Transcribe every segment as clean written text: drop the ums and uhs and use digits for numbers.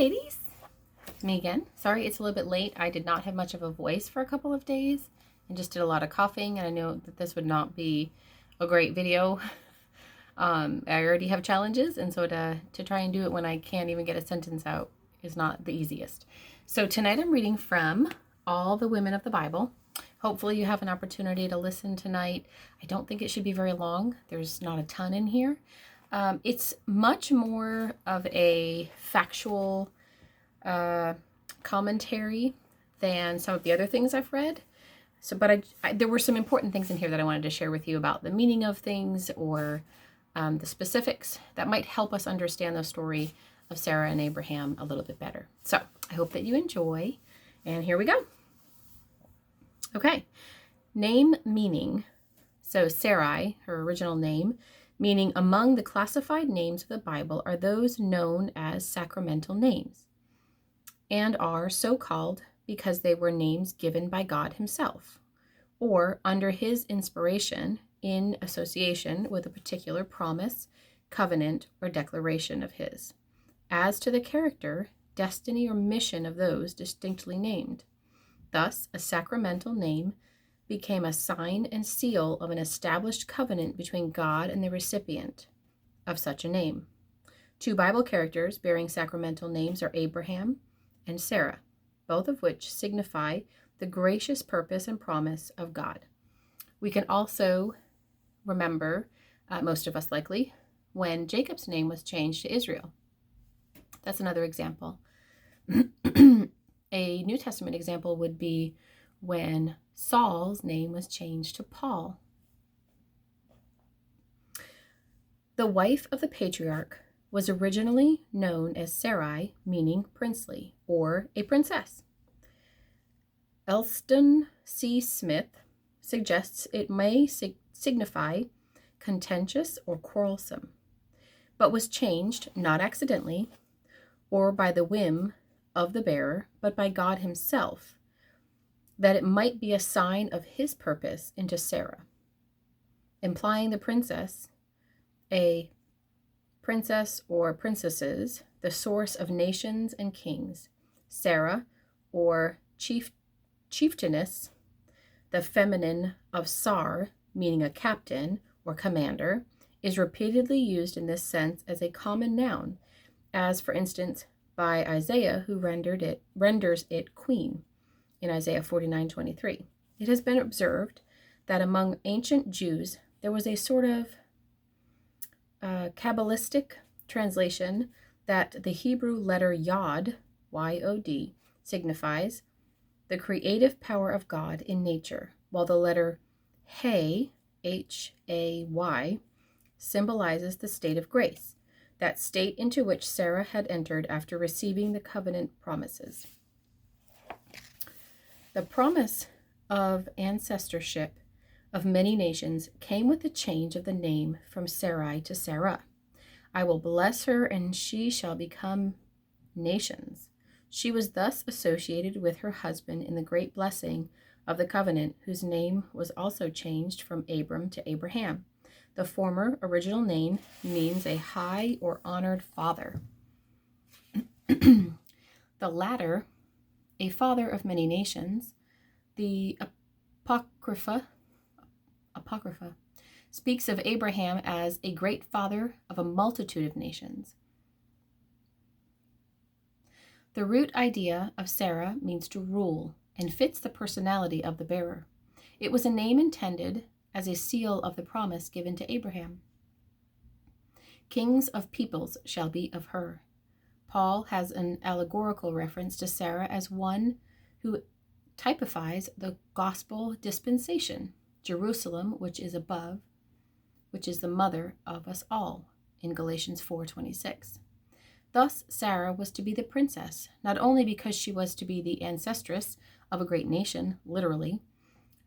ladies. It's me again. Sorry it's a little bit late. I did not have much of a voice for a couple of days and just did a lot of coughing, and I know that this would not be a great video. I already have challenges, and so to try and do it when I can't even get a sentence out is not the easiest. So tonight I'm reading from All the Women of the Bible. Hopefully you have an opportunity to listen tonight. I don't think it should be very long. There's not a ton in here. It's much more of a factual commentary than some of the other things I've read. So, but there were some important things in here that I wanted to share with you about the meaning of things or the specifics that might help us understand the story of Sarah and Abraham a little bit better. So I hope that you enjoy, and here we go. Okay, name meaning. So Sarai, her original name, meaning among the classified names of the Bible are those known as sacramental names, and are so called because they were names given by God himself, or under his inspiration in association with a particular promise, covenant, or declaration of his, as to the character, destiny, or mission of those distinctly named. Thus, a sacramental name became a sign and seal of an established covenant between God and the recipient of such a name. Two Bible characters bearing sacramental names are Abraham and Sarah, both of which signify the gracious purpose and promise of God. We can also remember, most of us likely, when Jacob's name was changed to Israel. That's another example. A New Testament example would be when Saul's name was changed to Paul. The wife of the patriarch was originally known as Sarai, meaning princely, or a princess. Elston C. Smith suggests it may signify contentious or quarrelsome, but was changed not accidentally or by the whim of the bearer, but by God himself, that it might be a sign of his purpose into Sarah, implying the princess, a princess or princesses, the source of nations and kings. Sarah, or chieftainess, the feminine of Sar, meaning a captain or commander, is repeatedly used in this sense as a common noun, as for instance by Isaiah, who renders it queen in Isaiah 49:23. It has been observed that among ancient Jews there was a sort of Kabbalistic translation that the Hebrew letter Yod, Y-O-D, signifies the creative power of God in nature, while the letter Hay, H-A-Y, symbolizes the state of grace, that state into which Sarah had entered after receiving the covenant promises. The promise of ancestorship of many nations came with the change of the name from Sarai to Sarah. I will bless her, and she shall become nations. She was thus associated with her husband in the great blessing of the covenant, whose name was also changed from Abram to Abraham. The former original name means a high or honored father. The latter, a father of many nations. The Apocrypha speaks of Abraham as a great father of a multitude of nations. The root idea of Sarah means to rule and fits the personality of the bearer. It was a name intended as a seal of the promise given to Abraham. Kings of peoples shall be of her. Paul has an allegorical reference to Sarah as one who typifies the gospel dispensation, Jerusalem, which is above, which is the mother of us all, in Galatians 4:26. Thus, Sarah was to be the princess, not only because she was to be the ancestress of a great nation, literally,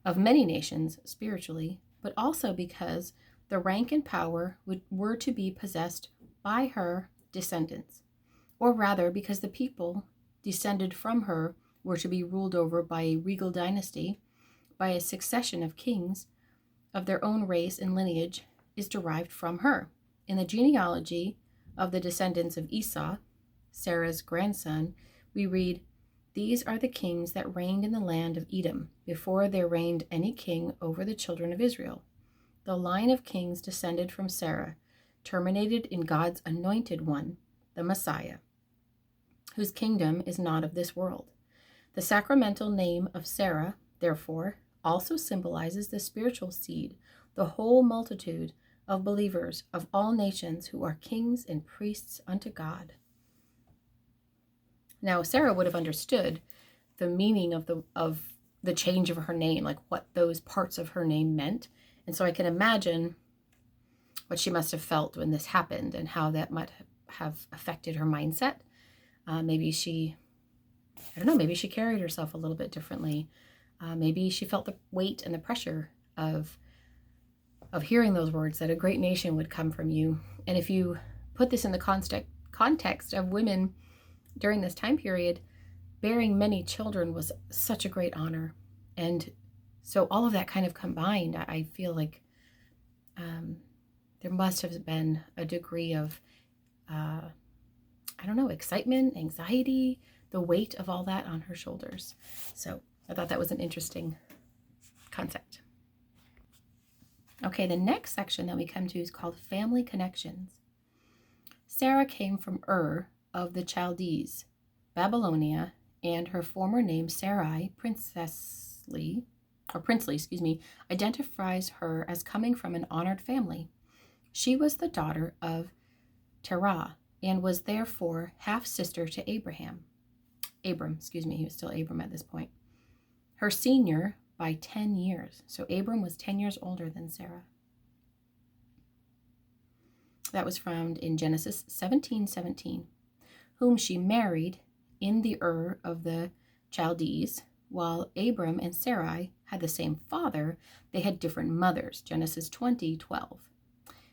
of many nations, spiritually, but also because the rank and power were to be possessed by her descendants, or rather because the people descended from her were to be ruled over by a regal dynasty, by a succession of kings of their own race and lineage is derived from her. In the genealogy of the descendants of Esau, Sarah's grandson, we read, "These are the kings that reigned in the land of Edom, before there reigned any king over the children of Israel. The line of kings descended from Sarah, terminated in God's anointed one, the Messiah, whose kingdom is not of this world. The sacramental name of Sarah, therefore, also symbolizes the spiritual seed, the whole multitude of believers of all nations who are kings and priests unto God." Now, Sarah would have understood the meaning of the change of her name, like what those parts of her name meant. And so I can imagine what she must have felt when this happened and how that might have affected her mindset. Maybe she carried herself a little bit differently. Maybe she felt the weight and the pressure of hearing those words, that a great nation would come from you. And if you put this in the context of women during this time period, bearing many children was such a great honor. And so all of that kind of combined, I feel like there must have been a degree of, excitement, anxiety, the weight of all that on her shoulders. So I thought that was an interesting concept. Okay, the next section that we come to is called Family Connections. Sarah came from Ur of the Chaldees, Babylonia, and her former name Sarai, princely, identifies her as coming from an honored family. She was the daughter of Terah and was therefore half-sister to Abram, he was still Abram at this point. Her senior by 10 years. So Abram was 10 years older than Sarah. That was found in Genesis 17:17, whom she married in the Ur of the Chaldees. While Abram and Sarai had the same father, they had different mothers. Genesis 20:12.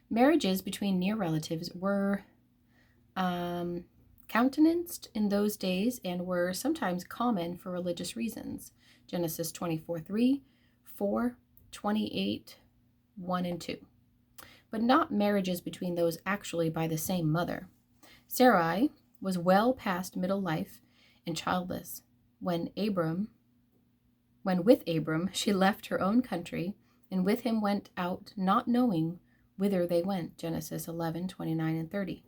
Marriages between near relatives were countenanced in those days and were sometimes common for religious reasons. Genesis 24:3, 4, 28, 1 and 2. But not marriages between those actually by the same mother. Sarai was well past middle life and childless when with Abram she left her own country and with him went out not knowing whither they went. Genesis 11:29 and 30.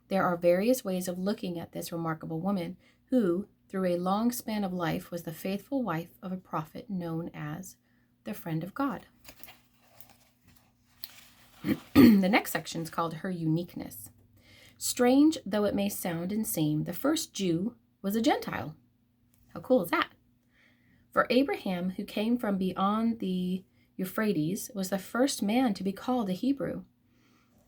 There are various ways of looking at this remarkable woman who, through a long span of life, was the faithful wife of a prophet known as the friend of God. The next section is called Her Uniqueness. Strange though it may sound and seem, the first Jew was a Gentile. How cool is that? For Abraham, who came from beyond the Euphrates, was the first man to be called a Hebrew.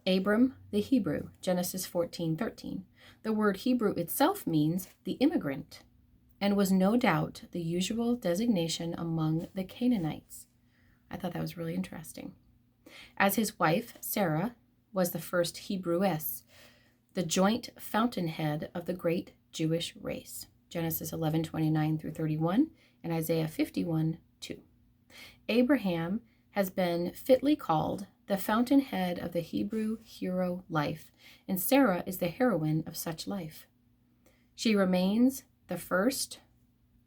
Abram the Hebrew, Genesis 14:13. The word Hebrew itself means the immigrant, and was no doubt the usual designation among the Canaanites. I thought that was really interesting. As his wife, Sarah, was the first Hebrewess, the joint fountainhead of the great Jewish race. Genesis 11:29 through 31 and Isaiah 51:2. Abraham has been fitly called the fountainhead of the Hebrew hero life, and Sarah is the heroine of such life. She remains the first,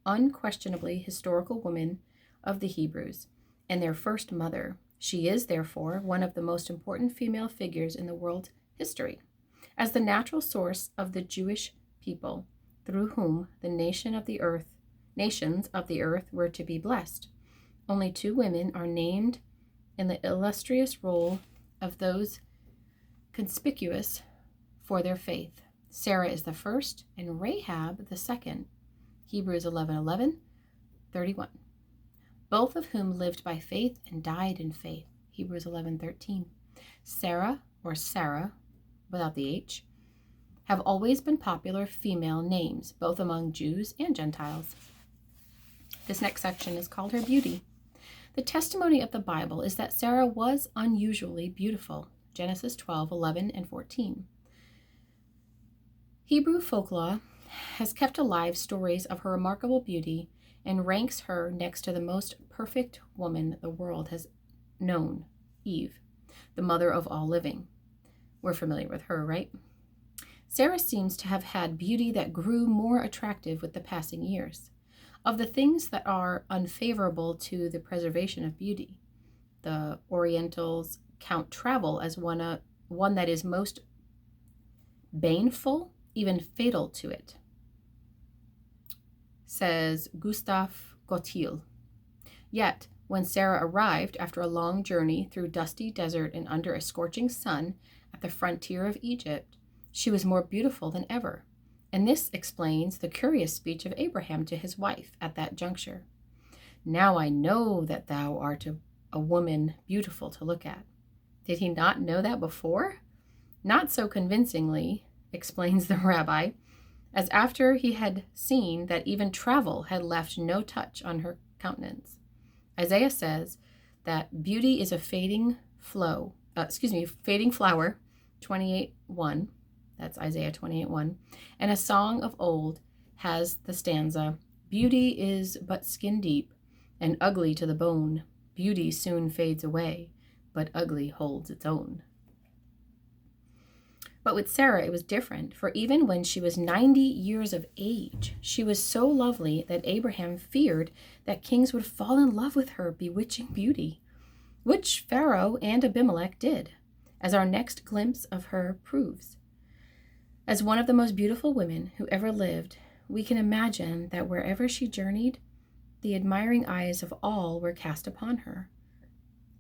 unquestionably historical woman of the Hebrews, and their first mother. She is, therefore, one of the most important female figures in the world's history, as the natural source of the Jewish people, through whom the nations of the earth were to be blessed. Only 2 women are named in the illustrious roll of those conspicuous for their faith. Sarah is the first and Rahab the second. Hebrews 11:11, 31. Both of whom lived by faith and died in faith. Hebrews 11:13. Sarah, or Sarah, without the H, have always been popular female names, both among Jews and Gentiles. This next section is called Her Beauty. The testimony of the Bible is that Sarah was unusually beautiful. Genesis 12:11 and 14. Hebrew folklore has kept alive stories of her remarkable beauty and ranks her next to the most perfect woman the world has known, Eve, the mother of all living. We're familiar with her, right? Sarah seems to have had beauty that grew more attractive with the passing years. Of the things that are unfavorable to the preservation of beauty, the Orientals count travel as one that is most baneful, even fatal to it, says Gustave Gautier. Yet, when Sarah arrived after a long journey through dusty desert and under a scorching sun at the frontier of Egypt, she was more beautiful than ever. And this explains the curious speech of Abraham to his wife at that juncture. "Now I know that thou art a woman beautiful to look at." Did he not know that before? Not so convincingly, explains the rabbi, as after he had seen that even travel had left no touch on her countenance. Isaiah says that beauty is a fading flower, 28:1. That's Isaiah 28:1. And a song of old has the stanza, "Beauty is but skin deep and ugly to the bone. Beauty soon fades away, but ugly holds its own." But with Sarah, it was different, for even when she was 90 years of age, she was so lovely that Abraham feared that kings would fall in love with her bewitching beauty, which Pharaoh and Abimelech did, as our next glimpse of her proves. As one of the most beautiful women who ever lived, we can imagine that wherever she journeyed, the admiring eyes of all were cast upon her.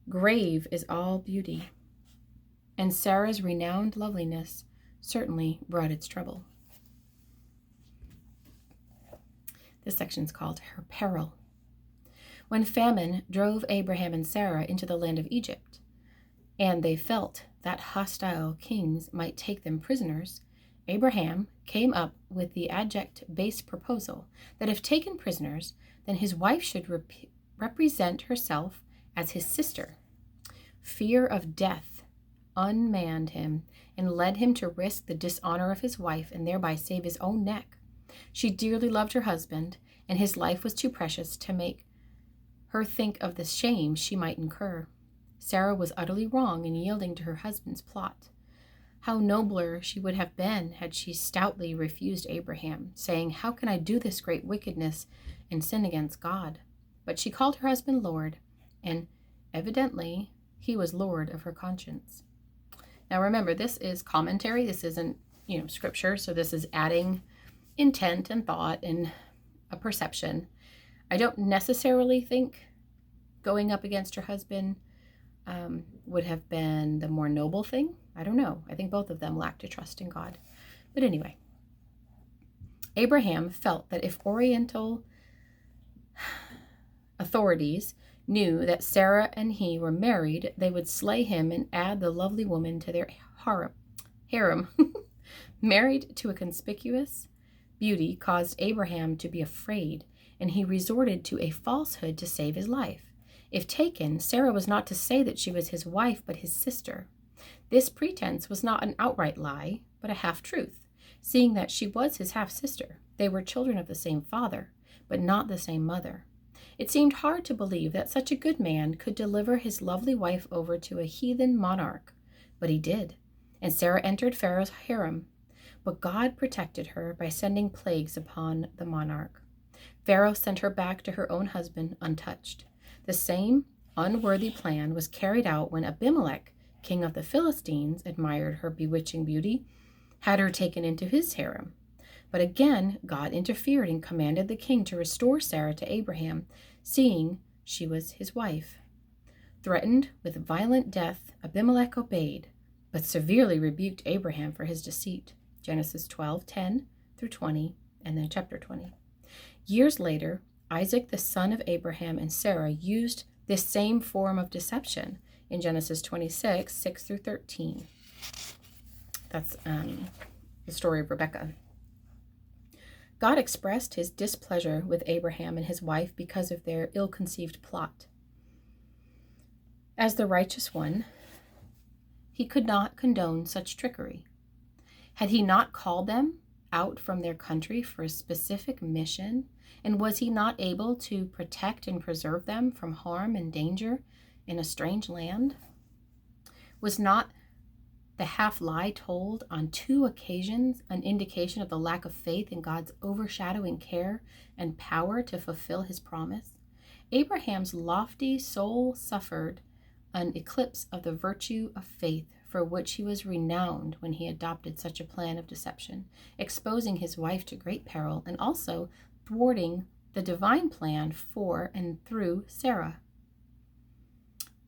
Grave is all beauty, and Sarah's renowned loveliness certainly brought its trouble. This section is called Her Peril. When famine drove Abraham and Sarah into the land of Egypt, and they felt that hostile kings might take them prisoners, Abraham came up with the abject base proposal that if taken prisoners, then his wife should represent herself as his sister. Fear of death unmanned him and led him to risk the dishonor of his wife and thereby save his own neck. She dearly loved her husband, and his life was too precious to make her think of the shame she might incur. Sarah was utterly wrong in yielding to her husband's plot. How nobler she would have been had she stoutly refused Abraham, saying, "How can I do this great wickedness and sin against God?" But she called her husband Lord, and evidently he was Lord of her conscience. Now remember, this is commentary. This isn't, scripture. So this is adding intent and thought and a perception. I don't necessarily think going up against her husband would have been the more noble thing. I don't know. I think both of them lacked a trust in God. But anyway, Abraham felt that if Oriental authorities knew that Sarah and he were married, they would slay him and add the lovely woman to their harem. Married to a conspicuous beauty caused Abraham to be afraid, and he resorted to a falsehood to save his life. If taken, Sarah was not to say that she was his wife, but his sister. This pretense was not an outright lie, but a half-truth, seeing that she was his half-sister. They were children of the same father, but not the same mother. It seemed hard to believe that such a good man could deliver his lovely wife over to a heathen monarch, but he did, and Sarah entered Pharaoh's harem. But God protected her by sending plagues upon the monarch. Pharaoh sent her back to her own husband untouched. The same unworthy plan was carried out when Abimelech, king of the Philistines, admired her bewitching beauty, had her taken into his harem. But again, God interfered and commanded the king to restore Sarah to Abraham, seeing she was his wife. Threatened with violent death, Abimelech obeyed, but severely rebuked Abraham for his deceit. Genesis 12:10-20, and then chapter 20. Years later, Isaac, the son of Abraham and Sarah, used this same form of deception in Genesis 26:6-13. That's the story of Rebekah. God expressed his displeasure with Abraham and his wife because of their ill-conceived plot. As the righteous one, he could not condone such trickery. Had he not called them out from their country for a specific mission, and was he not able to protect and preserve them from harm and danger in a strange land? Was not The half-lie told on 2 occasions an indication of the lack of faith in God's overshadowing care and power to fulfill his promise. Abraham's lofty soul suffered an eclipse of the virtue of faith for which he was renowned when he adopted such a plan of deception, exposing his wife to great peril and also thwarting the divine plan for and through Sarah.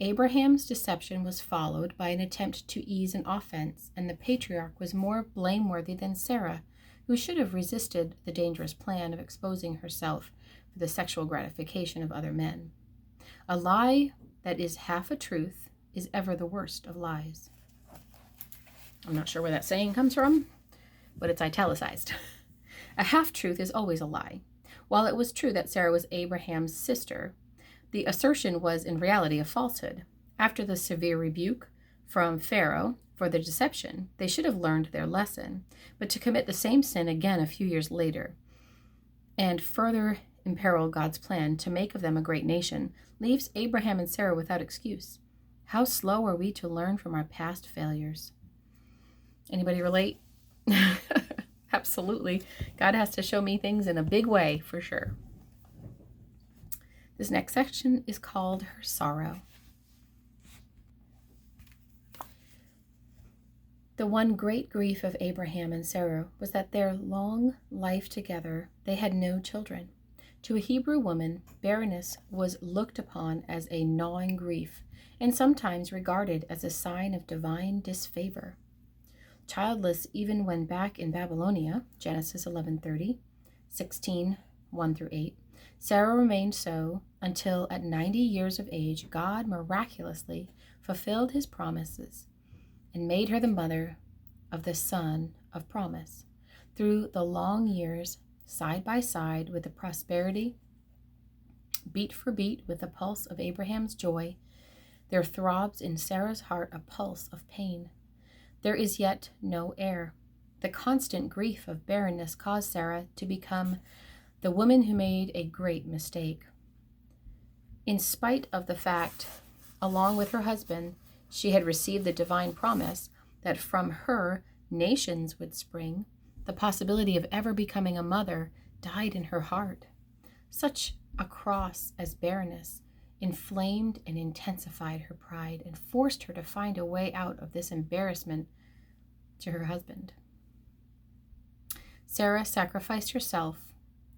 Abraham's deception was followed by an attempt to ease an offense, and the patriarch was more blameworthy than Sarah, who should have resisted the dangerous plan of exposing herself for the sexual gratification of other men. A lie that is half a truth is ever the worst of lies. I'm not sure where that saying comes from, but it's italicized. A half-truth is always a lie. While it was true that Sarah was Abraham's sister, the assertion was in reality a falsehood. After the severe rebuke from Pharaoh for the deception, they should have learned their lesson, but to commit the same sin again a few years later and further imperil God's plan to make of them a great nation leaves Abraham and Sarah without excuse. How slow are we to learn from our past failures? Anybody relate? Absolutely. God has to show me things in a big way, for sure. This next section is called Her Sorrow. The one great grief of Abraham and Sarah was that their long life together, they had no children. To a Hebrew woman, barrenness was looked upon as a gnawing grief and sometimes regarded as a sign of divine disfavor. Childless even when back in Babylonia, Genesis 11:30, 16:1-8, Sarah remained so until at 90 years of age, God miraculously fulfilled his promises and made her the mother of the son of promise. Through the long years, side by side with the prosperity, beat for beat with the pulse of Abraham's joy, there throbs in Sarah's heart a pulse of pain. There is yet no heir. The constant grief of barrenness caused Sarah to become the woman who made a great mistake. In spite of the fact, along with her husband, she had received the divine promise that from her nations would spring, the possibility of ever becoming a mother died in her heart. Such a cross as barrenness inflamed and intensified her pride and forced her to find a way out of this embarrassment to her husband. Sarah sacrificed herself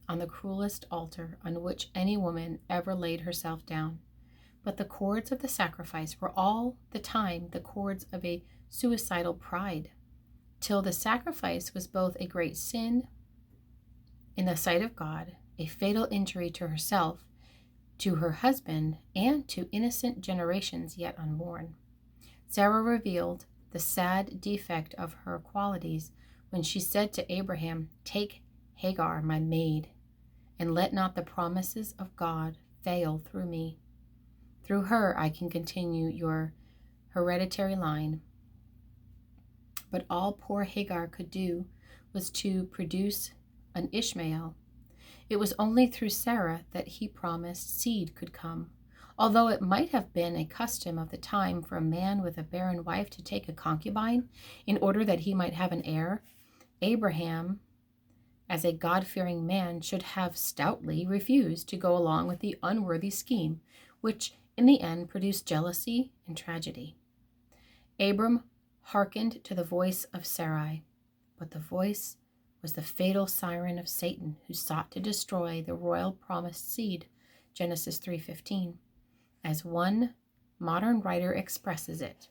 on the cruelest altar on which any woman ever laid herself down. But the cords of the sacrifice were all the time the cords of a suicidal pride, till the sacrifice was both a great sin in the sight of God, a fatal injury to herself, to her husband, and to innocent generations yet unborn. Sarah revealed the sad defect of her qualities when she said to Abraham, "Take Hagar, my maid, and let not the promises of God fail through me. Through her I can continue your hereditary line." But all poor Hagar could do was to produce an Ishmael. It was only through Sarah that he promised seed could come. Although it might have been a custom of the time for a man with a barren wife to take a concubine in order that he might have an heir, Abraham, as a God-fearing man, should have stoutly refused to go along with the unworthy scheme, which in the end produced jealousy and tragedy. Abram hearkened to the voice of Sarai, but the voice was the fatal siren of Satan, who sought to destroy the royal promised seed, Genesis 3:15, as one modern writer expresses it.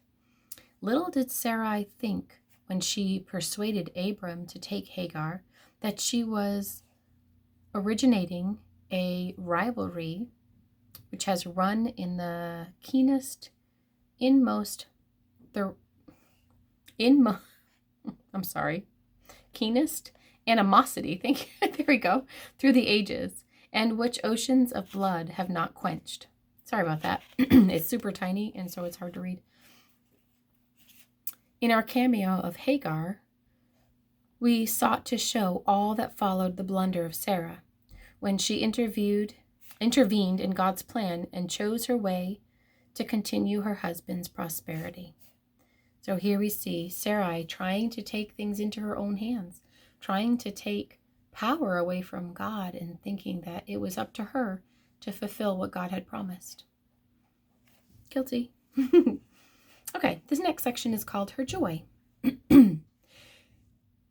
Little did Sarai think, when she persuaded Abram to take Hagar, that she was originating a rivalry which has run in the keenest animosity, there we go, through the ages, and which oceans of blood have not quenched. Sorry about that. It's super tiny, and so it's hard to read. In our cameo of Hagar, we sought to show all that followed the blunder of Sarah, when she intervened in God's plan and chose her way to continue her husband's prosperity. So here we see Sarai trying to take things into her own hands, trying to take power away from God and thinking that it was up to her to fulfill what God had promised. Guilty. Okay, this next section is called Her Joy.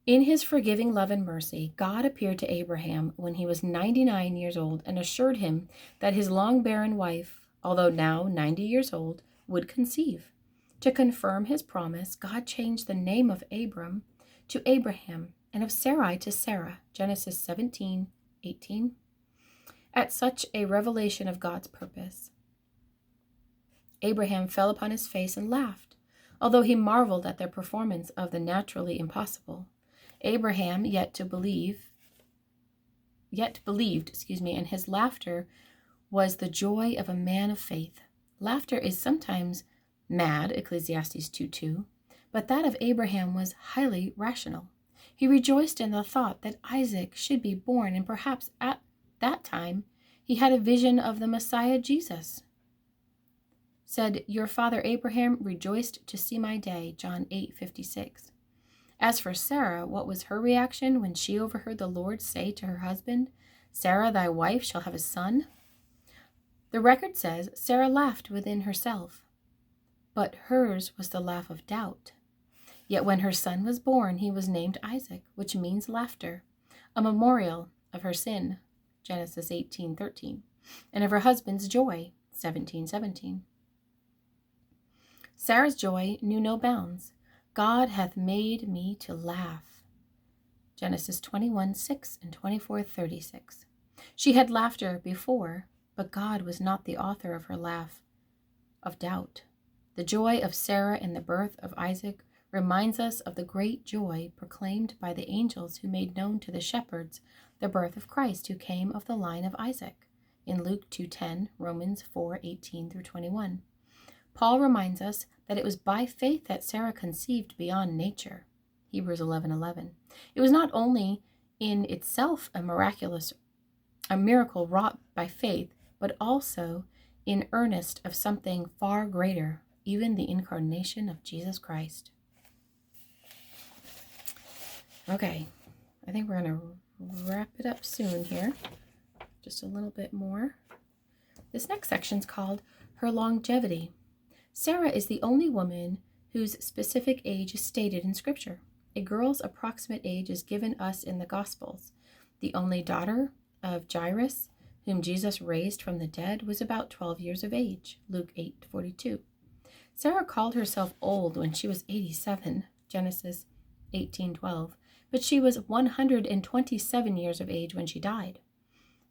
In his forgiving love and mercy, God appeared to Abraham when he was 99 years old and assured him that his long barren wife, although now 90 years old, would conceive. To confirm his promise, God changed the name of Abram to Abraham and of Sarai to Sarah, Genesis 17:18. At such a revelation of God's purpose, Abraham fell upon his face and laughed, although he marveled at their performance of the naturally impossible. Abraham yet believed, and his laughter was the joy of a man of faith. Laughter is sometimes mad, Ecclesiastes 2:2, but that of Abraham was highly rational. He rejoiced in the thought that Isaac should be born, and perhaps at that time he had a vision of the Messiah Jesus. Said, "Your father Abraham rejoiced to see my day," John 8:56. As for Sarah, what was her reaction when she overheard the Lord say to her husband, "Sarah, thy wife, shall have a son"? The record says Sarah laughed within herself, but hers was the laugh of doubt. Yet when her son was born, he was named Isaac, which means laughter, a memorial of her sin, Genesis 18:13, and of her husband's joy, 17:17. Sarah's joy knew no bounds. God hath made me to laugh, Genesis 21:6 and 24:36. She had laughter before, but God was not the author of her laugh of doubt. The joy of Sarah in the birth of Isaac reminds us of the great joy proclaimed by the angels who made known to the shepherds the birth of Christ, who came of the line of Isaac, in Luke 2:10, Romans 4:18-21. Paul reminds us that it was by faith that Sarah conceived beyond nature, Hebrews 11:11. It was not only in itself a miracle wrought by faith, but also in earnest of something far greater, even the incarnation of Jesus Christ. Okay, I think we're going to wrap it up soon here. Just a little bit more. This next section is called Her Longevity. Sarah is the only woman whose specific age is stated in Scripture. A girl's approximate age is given us in the Gospels. The only daughter of Jairus, whom Jesus raised from the dead, was about 12 years of age, Luke 8:42. Sarah called herself old when she was 87, Genesis 18:12, but she was 127 years of age when she died.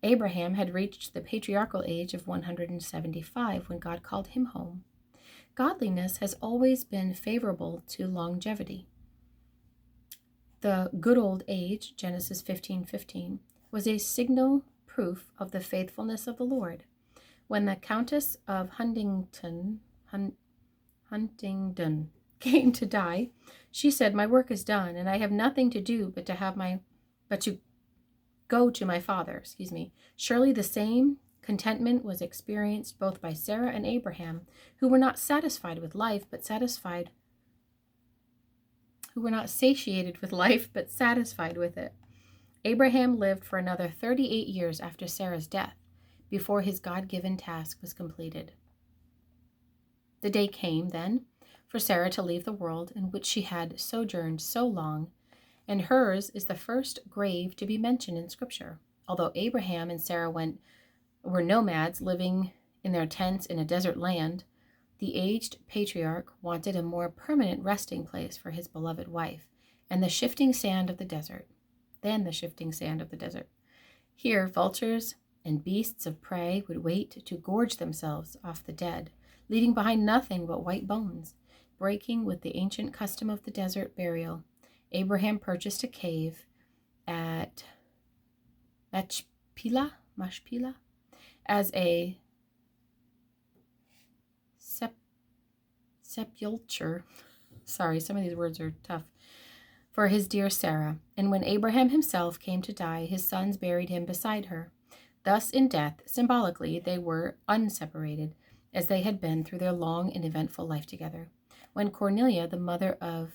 Abraham had reached the patriarchal age of 175 when God called him home. Godliness has always been favorable to longevity. The good old age, Genesis 15:15, was a signal proof of the faithfulness of the Lord. When the Countess of Huntingdon came to die, she said, "My work is done, and I have nothing to do but to go to my father." Surely the same contentment was experienced both by Sarah and Abraham, who were not satisfied with life, but satisfied with it. Abraham lived for another 38 years after Sarah's death, before his God-given task was completed. The day came, then, for Sarah to leave the world in which she had sojourned so long, and hers is the first grave to be mentioned in Scripture. Although Abraham and Sarah were nomads living in their tents in a desert land, the aged patriarch wanted a more permanent resting place for his beloved wife than the shifting sand of the desert. Here, vultures and beasts of prey would wait to gorge themselves off the dead, leaving behind nothing but white bones. Breaking with the ancient custom of the desert burial, Abraham purchased a cave at Machpelah as a sepulcher. Sorry, some of these words are tough. For his dear Sarah. And when Abraham himself came to die, his sons buried him beside her. Thus in death, symbolically, they were unseparated, as they had been through their long and eventful life together. when Cornelia, the mother of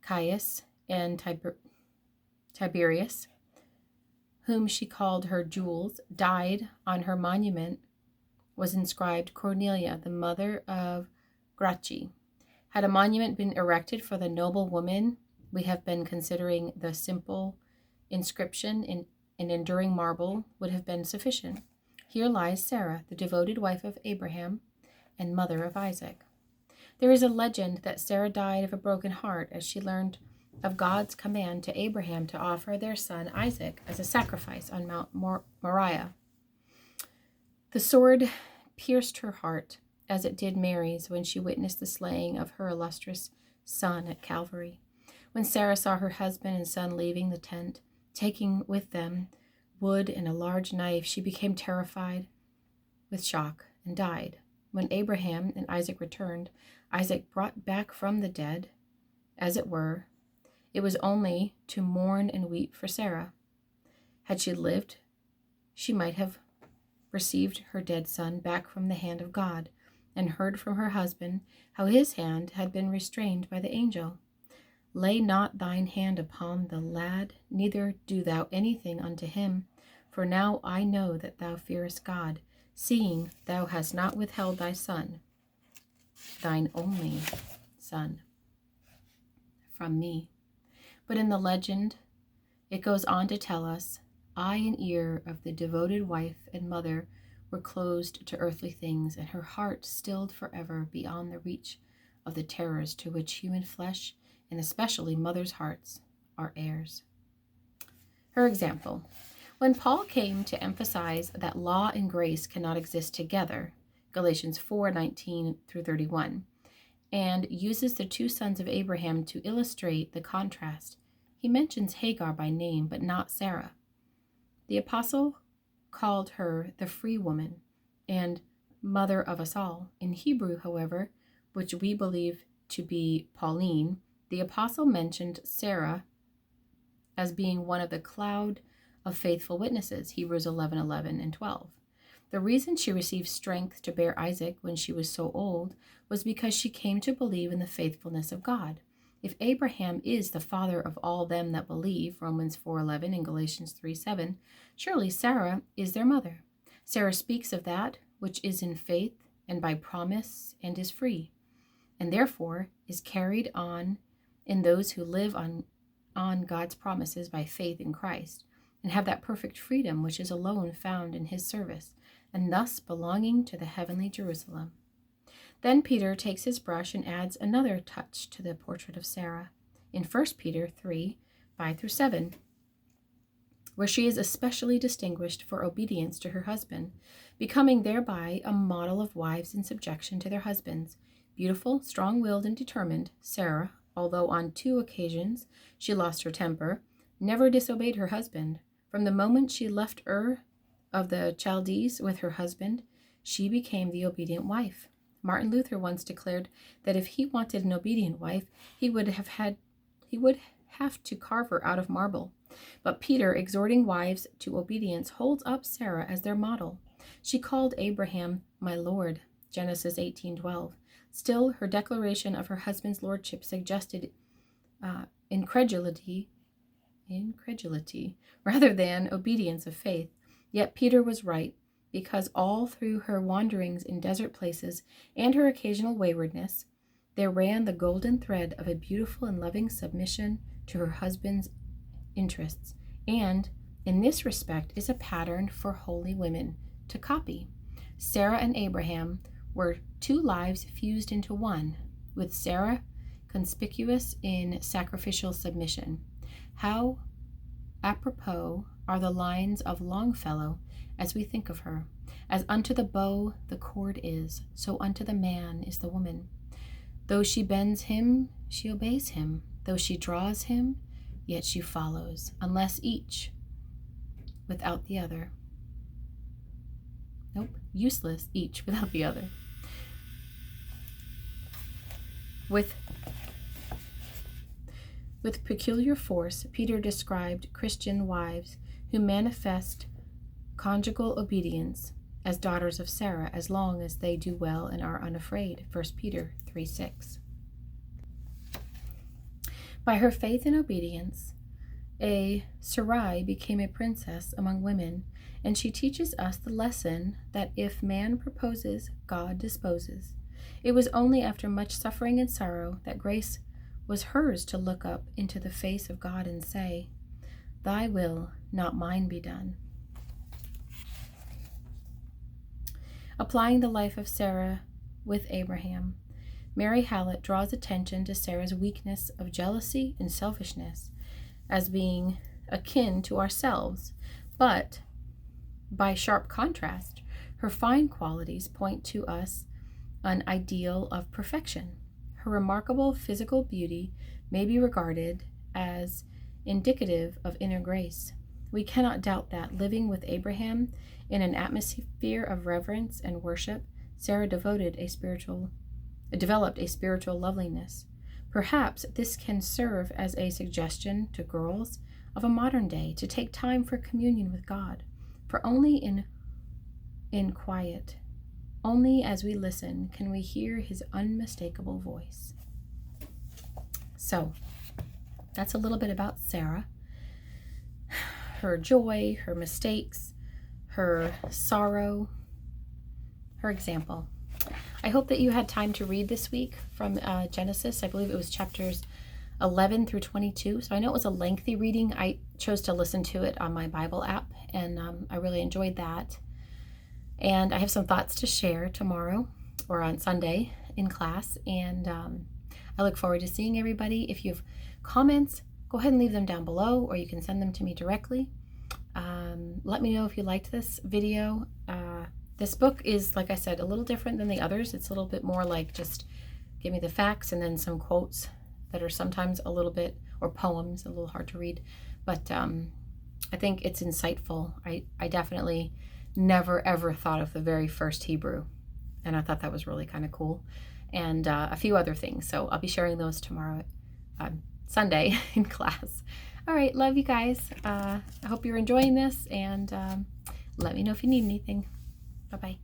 Caius and Tiberius, whom she called her jewels, died, on her monument was inscribed, Cornelia, the mother of Gracchi. Had a monument been erected for the noble woman we have been considering, the simple inscription in an enduring marble would have been sufficient. Here lies Sarah, the devoted wife of Abraham and mother of Isaac. There is a legend that Sarah died of a broken heart as she learned of God's command to Abraham to offer their son Isaac as a sacrifice on Mount Moriah. The sword pierced her heart, as it did Mary's when she witnessed the slaying of her illustrious son at Calvary. When Sarah saw her husband and son leaving the tent, taking with them wood and a large knife, she became terrified with shock and died. When Abraham and Isaac returned, Isaac brought back from the dead, as it were, it was only to mourn and weep for Sarah. Had she lived, she might have received her dead son back from the hand of God, and heard from her husband how his hand had been restrained by the angel. Lay not thine hand upon the lad, neither do thou anything unto him, for now I know that thou fearest God, seeing thou hast not withheld thy son, thine only son, from me. But in the legend, it goes on to tell us, eye and ear of the devoted wife and mother were closed to earthly things, and her heart stilled forever beyond the reach of the terrors to which human flesh, and especially mothers' hearts, are heirs. Her example. When Paul came to emphasize that law and grace cannot exist together, Galatians 4:19 through 31, and uses the two sons of Abraham to illustrate the contrast, he mentions Hagar by name, but not Sarah. The apostle called her the free woman and mother of us all. In Hebrew, however, which we believe to be Pauline, the apostle mentioned Sarah as being one of the cloud of faithful witnesses, Hebrews 11:11 and 12. The reason she received strength to bear Isaac when she was so old was because she came to believe in the faithfulness of God. If Abraham is the father of all them that believe, Romans 4:11 and Galatians 3:7, surely Sarah is their mother. Sarah speaks of that which is in faith and by promise and is free, and therefore is carried on in those who live on God's promises by faith in Christ, and have that perfect freedom which is alone found in his service, and thus belonging to the heavenly Jerusalem. Then Peter takes his brush and adds another touch to the portrait of Sarah in 1 Peter 3:5 through 7, where she is especially distinguished for obedience to her husband, becoming thereby a model of wives in subjection to their husbands. Beautiful, strong-willed, and determined, Sarah, although on 2 occasions she lost her temper, never disobeyed her husband. From the moment she left Ur of the Chaldees with her husband, she became the obedient wife. Martin Luther once declared that if he wanted an obedient wife, he would have to carve her out of marble. But Peter, exhorting wives to obedience, holds up Sarah as their model. She called Abraham my Lord, Genesis 18:12. Still, her declaration of her husband's lordship suggested incredulity rather than obedience of faith. Yet Peter was right, because all through her wanderings in desert places and her occasional waywardness, there ran the golden thread of a beautiful and loving submission to her husband's interests, and in this respect is a pattern for holy women to copy. Sarah and Abraham were 2 lives fused into one, with Sarah conspicuous in sacrificial submission. How apropos are the lines of Longfellow as we think of her. As unto the bow the cord is, so unto the man is the woman. Though she bends him, she obeys him. Though she draws him, yet she follows, unless each without the other. Useless, each without the other. With peculiar force, Peter described Christian wives who manifest conjugal obedience as daughters of Sarah, as long as they do well and are unafraid, 1 Peter 3:6. By her faith and obedience, a Sarai became a princess among women, and she teaches us the lesson that if man proposes, God disposes. It was only after much suffering and sorrow that grace was hers to look up into the face of God and say, "Thy will, not mine, be done." Applying the life of Sarah with Abraham, Mary Hallett draws attention to Sarah's weakness of jealousy and selfishness as being akin to ourselves, but by sharp contrast, her fine qualities point to us an ideal of perfection. Her remarkable physical beauty may be regarded as indicative of inner grace. We cannot doubt that, living with Abraham in an atmosphere of reverence and worship, Sarah developed a spiritual loveliness. Perhaps this can serve as a suggestion to girls of a modern day to take time for communion with God, for only in quiet, only as we listen can we hear his unmistakable voice. So, that's a little bit about Sarah, her joy, her mistakes, her sorrow, her example. I hope that you had time to read this week from Genesis. I believe it was chapters 11 through 22. So I know it was a lengthy reading. I chose to listen to it on my Bible app, and I really enjoyed that. And I have some thoughts to share tomorrow or on Sunday in class. And I look forward to seeing everybody. If you have comments, go ahead and leave them down below, or you can send them to me directly. Let me know if you liked this video. This book is, like I said, a little different than the others. It's a little bit more like just give me the facts and then some quotes that are sometimes a little bit, or poems, a little hard to read. But I think it's insightful. I definitely never ever thought of the very first Hebrew, and I thought that was really kind of cool. And a few other things. So I'll be sharing those tomorrow, Sunday in class. All right, love you guys. I hope you're enjoying this, and let me know if you need anything. Bye-bye.